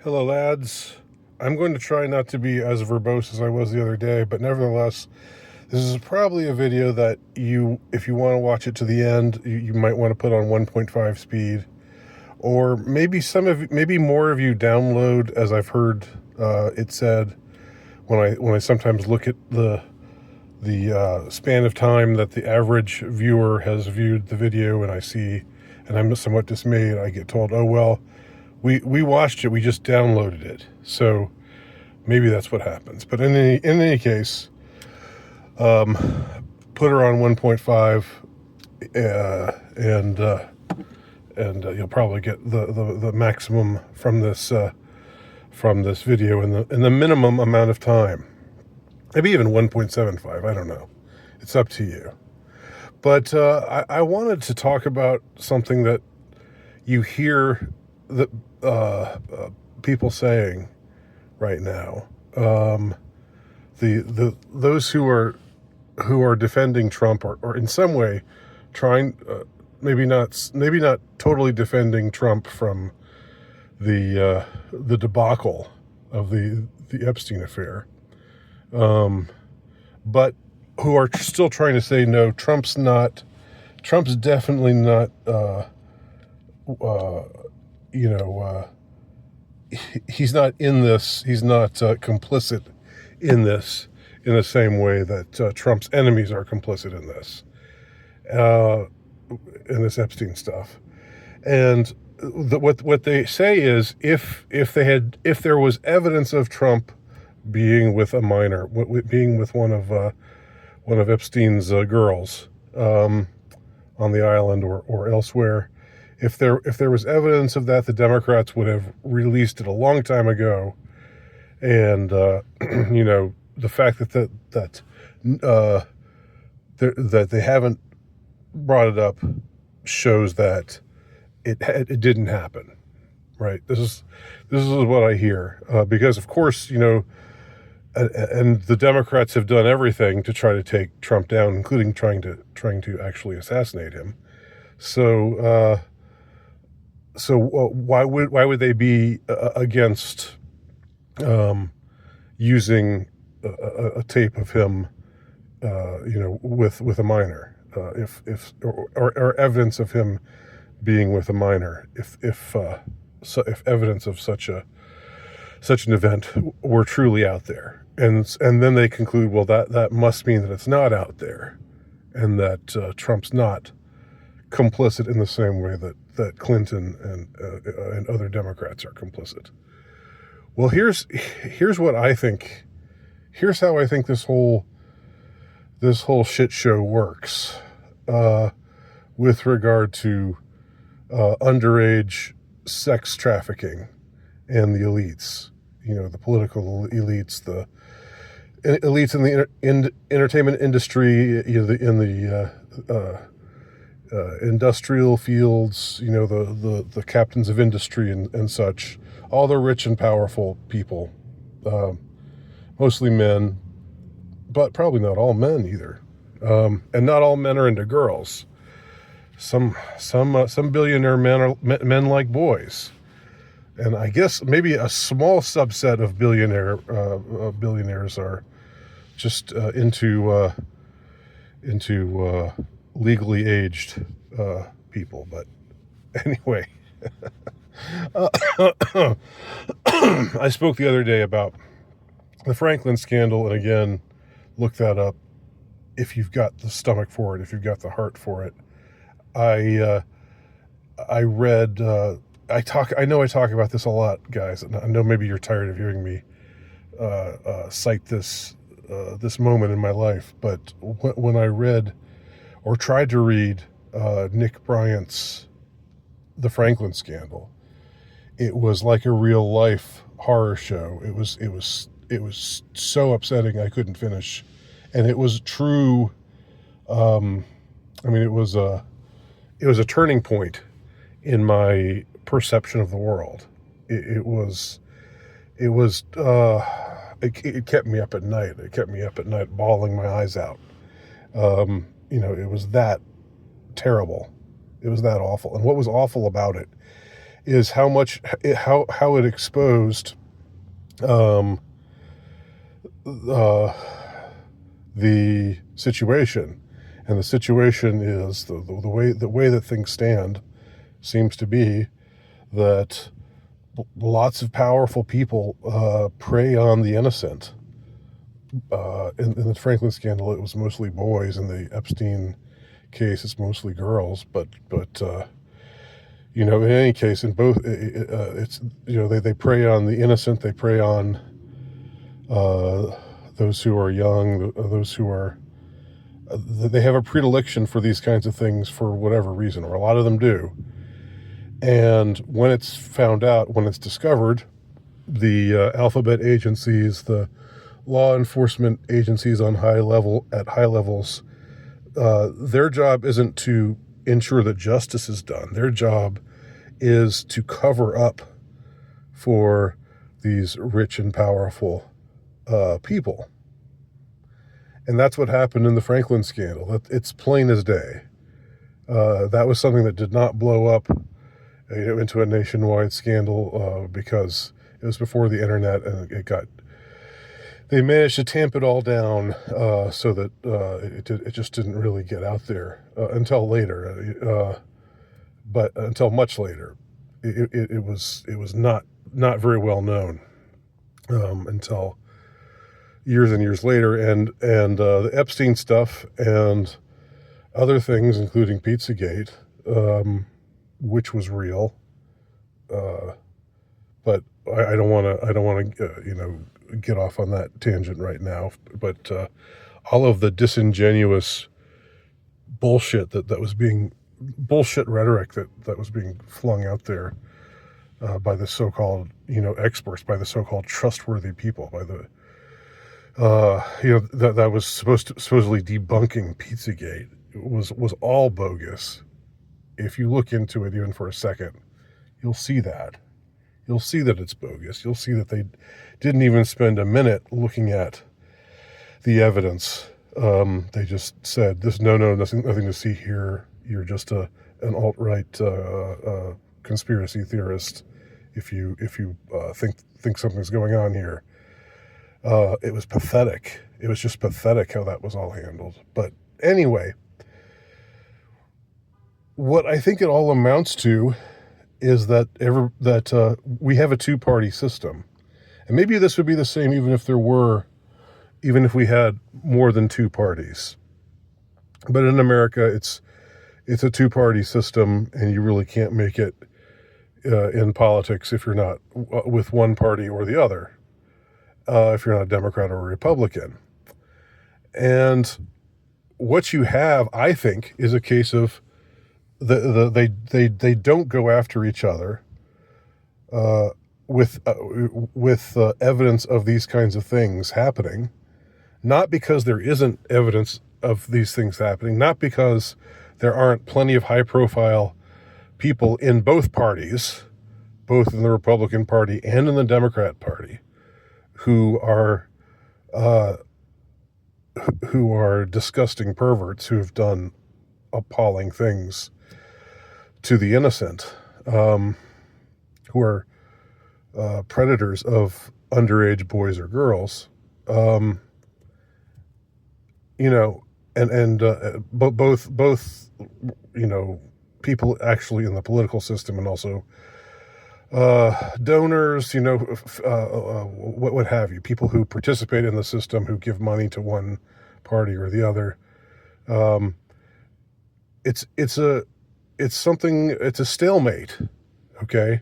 Hello, lads. I'm going to try not to be as verbose as I was the other day, but nevertheless, this is probably a video that if you want to watch it to the end, you might want to put on 1.5 speed, or maybe more of you download, as I've heard it said when I sometimes look at the span of time that the average viewer has viewed the video, and I'm somewhat dismayed. I get told, "Oh well, we watched it, we just downloaded it." So maybe that's what happens. But in any case, put her on 1.5, and you'll probably get the maximum from this video in the minimum amount of time. Maybe even 1.75. I don't know. It's up to you. But I wanted to talk about something that you hear that people saying right now. Those who are defending Trump or in some way trying, maybe not totally defending Trump from the debacle of the Epstein affair, but who are still trying to say no, Trump's definitely not he's not in this, he's not complicit in this in the same way that Trump's enemies are complicit in this Epstein stuff. And what they say is if there was evidence of Trump being with a minor, being with one of Epstein's girls on the island or elsewhere, if there was evidence of that, the Democrats would have released it a long time ago. And the fact that they haven't brought it up shows that it didn't happen, right? This is what I hear, because of course, and the Democrats have done everything to try to take Trump down, including trying to actually assassinate him. So why would they be against using a tape of him, with a minor, or evidence of him being with a minor, if evidence of such an event were truly out there, and then they conclude, well, that must mean that it's not out there, and that Trump's not complicit in the same way that Clinton and other Democrats are complicit. Well, here's what I think. Here's how I think this whole shit show works, with regard to underage sex trafficking and the elites, the political elites, the elites in the entertainment industry, in the industrial fields, the captains of industry and such, all the rich and powerful people, mostly men, but probably not all men either, and not all men are into girls. Some billionaire men like boys, and I guess maybe a small subset of billionaires are just into legally aged people. But anyway, I spoke the other day about the Franklin scandal, and again, look that up if you've got the stomach for it, if you've got the heart for it. I read, I know I talk about this a lot, guys, and I know maybe you're tired of hearing me cite this moment in my life, but when I read or tried to read Nick Bryant's The Franklin Scandal, it was like a real life horror show. It was so upsetting I couldn't finish, and it was true. It was a turning point in my perception of the world. It kept me up at night. It kept me up at night, bawling my eyes out. It was that terrible. It was that awful. And what was awful about it is how it exposed uh, the situation. And the situation is the way that things stand seems to be that lots of powerful people prey on the innocent. In the Franklin scandal, it was mostly boys. In the Epstein case, it's mostly girls. But in any case, in both, it's they prey on the innocent. They prey on those who are young, those who are. They have a predilection for these kinds of things for whatever reason, or a lot of them do. And when it's found out, when it's discovered, the alphabet agencies, the law enforcement agencies at high levels, their job isn't to ensure that justice is done. Their job is to cover up for these rich and powerful people. And that's what happened in the Franklin scandal. It's plain as day. That was something that did not blow up into a nationwide scandal because it was before the internet, and they managed to tamp it all down so that it just didn't really get out there until later. But until much later, it was not very well known until years and years later, and the Epstein stuff and other things, including Pizzagate, which was real. But I don't want to get off on that tangent right now. But all of the disingenuous bullshit bullshit rhetoric that was being flung out there by the so-called experts, by the so-called trustworthy people, by the that was supposedly debunking Pizzagate was all bogus. If you look into it even for a second, you'll see that it's bogus. You'll see that they didn't even spend a minute looking at the evidence. They just said, nothing to see here. You're just an alt-right conspiracy theorist if you think something's going on here. It was pathetic. It was just pathetic how that was all handled. But anyway, what I think it all amounts to is that we have a two-party system. And maybe this would be the same even if we had more than two parties. But in America, it's a two-party system, and you really can't make it in politics if you're not with one party or the other. If you're not a Democrat or a Republican. And what you have, I think, is a case of they don't go after each other with evidence of these kinds of things happening, not because there isn't evidence of these things happening, not because there aren't plenty of high-profile people in both parties, both in the Republican Party and in the Democrat Party, who are disgusting perverts who have done appalling things to the innocent, who are predators of underage boys or girls, both people actually in the political system and also donors, what have you, people who participate in the system, who give money to one party or the other. It's a stalemate. Okay.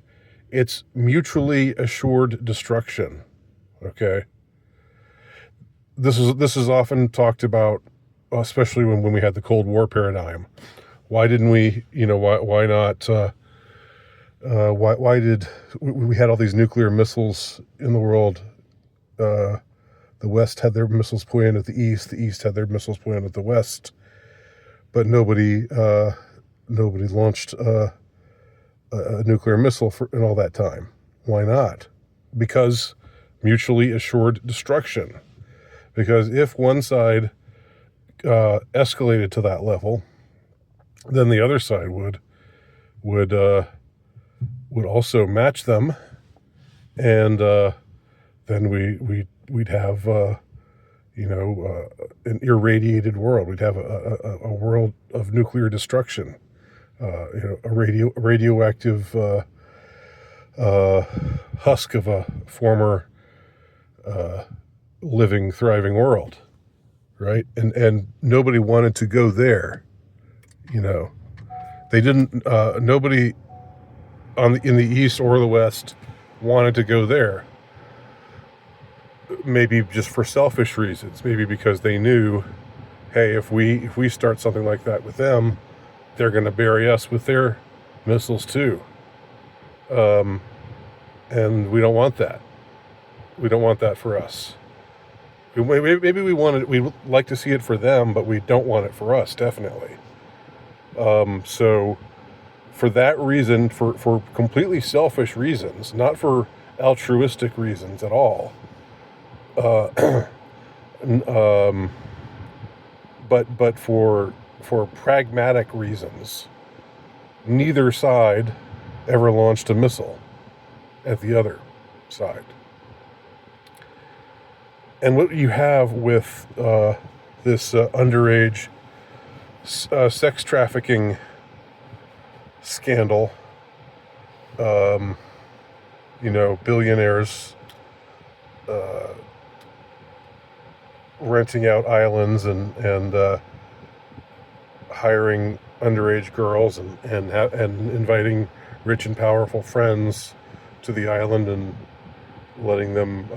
It's mutually assured destruction. Okay. This is often talked about, especially when we had the Cold War paradigm. Why didn't we, why not, why did we had all these nuclear missiles in the world? The West had their missiles pointed at the East had their missiles pointed at the West, but nobody launched a nuclear missile in all that time. Why not? Because mutually assured destruction. Because if one side escalated to that level, then the other side would would also match them, and then we'd have an irradiated world. We'd have a world of nuclear destruction, a radioactive husk of a former living, thriving world, right? And nobody wanted to go there. They didn't. Nobody in the East or the West wanted to go there. Maybe just for selfish reasons. Maybe because they knew, hey, if we start something like that with them, they're going to bury us with their missiles too. And we don't want that. We don't want that for us. Maybe we'd like to see it for them, but we don't want it for us, definitely. So for that reason, for completely selfish reasons, not for altruistic reasons at all, but for pragmatic reasons, neither side ever launched a missile at the other side. And what you have with this underage sex trafficking scandal, billionaires renting out islands and hiring underage girls and inviting rich and powerful friends to the island and letting them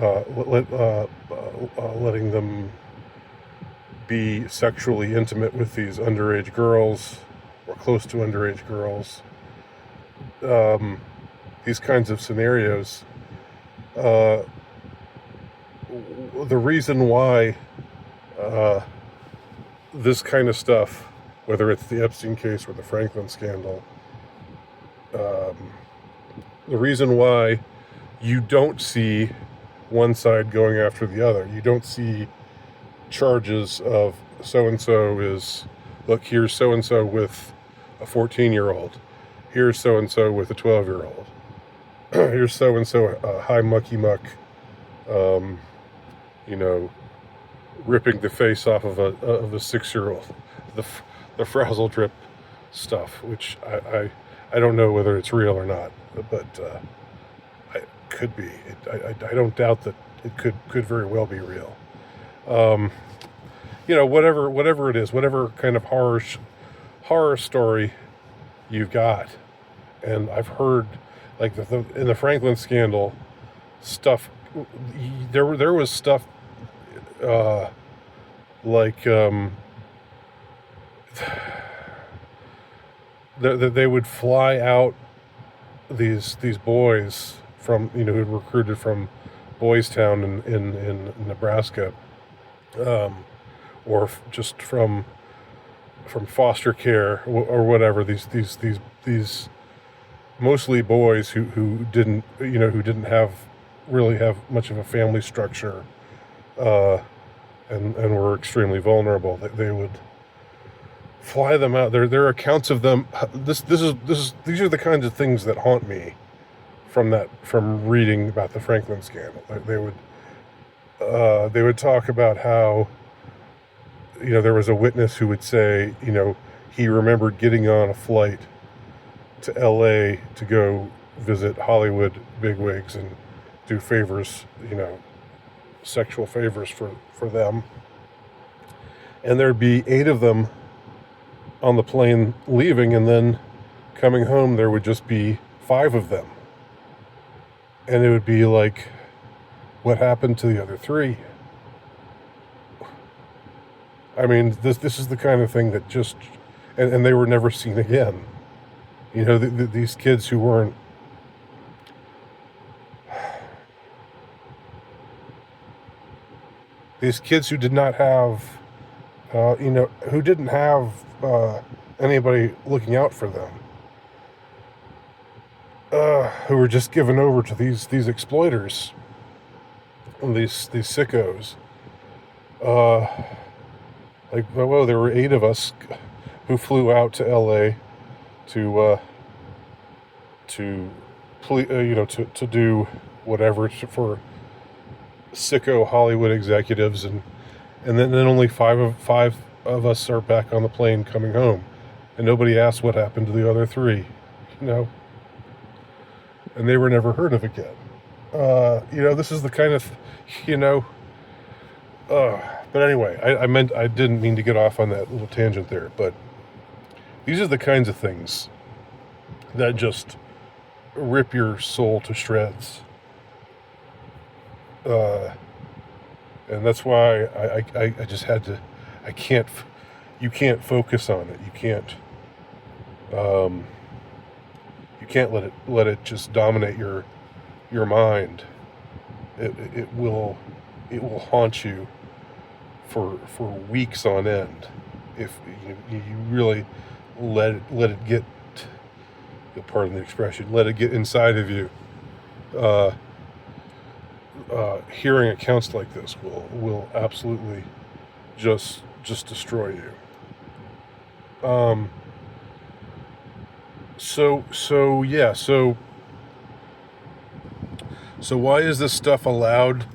be sexually intimate with these underage girls or close to underage girls. These kinds of scenarios. The reason why this kind of stuff, whether it's the Epstein case or the Franklin scandal, the reason why you don't see one side going after the other, you don't see charges of so-and-so is, look, here's so-and-so with a 14-year-old, here's so-and-so with a 12-year-old, here's so-and-so high mucky-muck, ripping the face off of a 6-year-old, the frazzle drip stuff, which I don't know whether it's real or not, but it could be. I don't doubt that it could very well be real. Whatever it is, whatever kind of horror story you've got, and I've heard, like in the Franklin scandal stuff, there was stuff like they would fly out these boys from who had recruited from Boys Town in Nebraska, or just from foster care or whatever. These mostly boys who didn't really have much of a family structure, and were extremely vulnerable. They would fly them out. There are accounts of them. These are the kinds of things that haunt me from reading about the Franklin scandal. They would talk about how there was a witness who would say he remembered getting on a flight to LA to go visit Hollywood bigwigs and do favors, sexual favors for them, and there'd be 8 of them on the plane leaving, and then coming home there would just be 5 of them. And it would be like, what happened to the other 3? I mean, this is the kind of thing that just, and they were never seen again. These kids who weren't, these kids who did not have, who didn't have anybody looking out for them, who were just given over to these exploiters and these sickos. There were 8 of us who flew out to LA to to do whatever for sicko Hollywood executives, and then only five of us are back on the plane coming home, and nobody asked what happened to the other three, and they were never heard of again. This is the kind of, but anyway, I didn't mean to get off on that little tangent there, but these are the kinds of things that just rip your soul to shreds. And that's why I just had to, you can't focus on it. You can't let it just dominate your mind. It will haunt you for weeks on end if you really let it get, pardon the expression, let it get inside of you. Hearing accounts like this will absolutely just destroy you. So why is this stuff allowed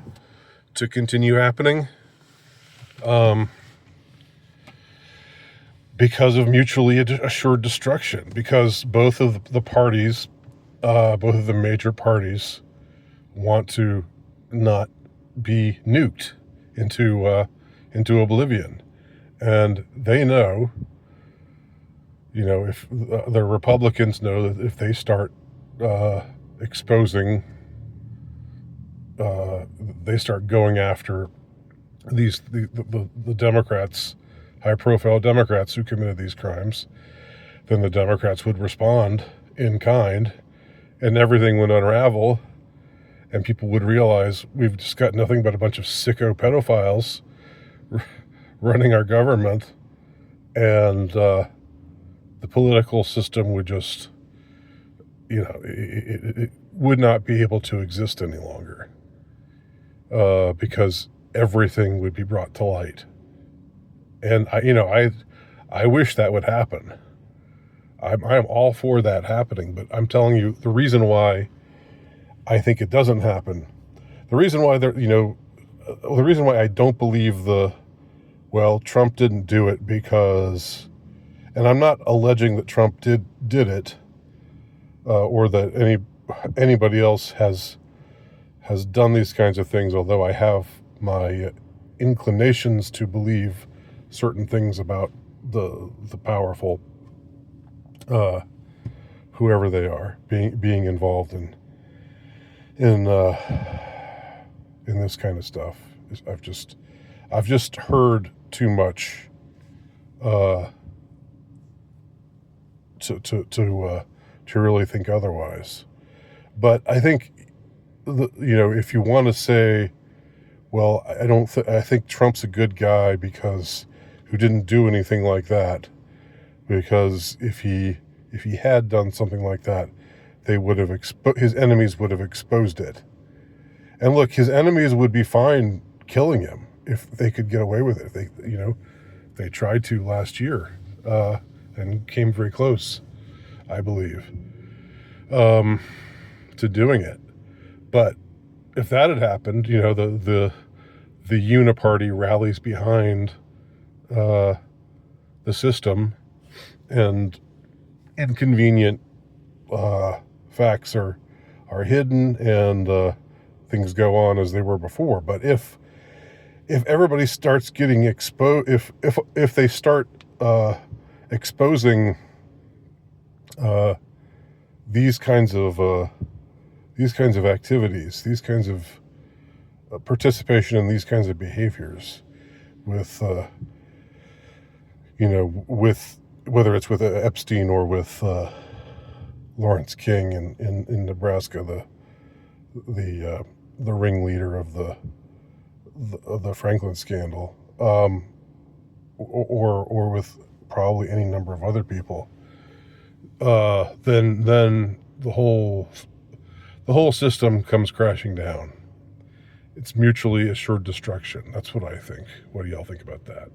to continue happening? Because of mutually assured destruction. Because both of the parties, both of the major parties, want to not be nuked into oblivion, and they know, if the Republicans know that if they start exposing, they start going after the Democrats, high-profile Democrats who committed these crimes, then the Democrats would respond in kind, and everything would unravel, and people would realize we've just got nothing but a bunch of sicko pedophiles running our government, and the political system would just, it would not be able to exist any longer, because everything would be brought to light. And I wish that would happen. I'm all for that happening, but I'm telling you the reason why I think it doesn't happen. The reason why the reason why I don't believe Trump didn't do it because, and I'm not alleging that Trump did it, or that anybody else has done these kinds of things, although I have my inclinations to believe certain things about the powerful, whoever they are, being involved in this kind of stuff. I've just heard too much to really think otherwise. But I think if you want to say, well, I think Trump's a good guy because who didn't do anything like that, because if he had done something like that, they would have his enemies would have exposed it. And look, his enemies would be fine killing him if they could get away with it. They tried to last year, and came very close, I believe, to doing it. But if that had happened, the uniparty rallies behind the system, and inconvenient facts are hidden, and things go on as they were before. But if everybody starts getting exposed, if they start exposing these kinds of activities, these kinds of participation in these kinds of behaviors, with whether it's with Epstein or with Lawrence King in Nebraska, the ringleader of the Franklin scandal, or with probably any number of other people, then the whole system comes crashing down. It's mutually assured destruction. That's what I think. What do y'all think about that?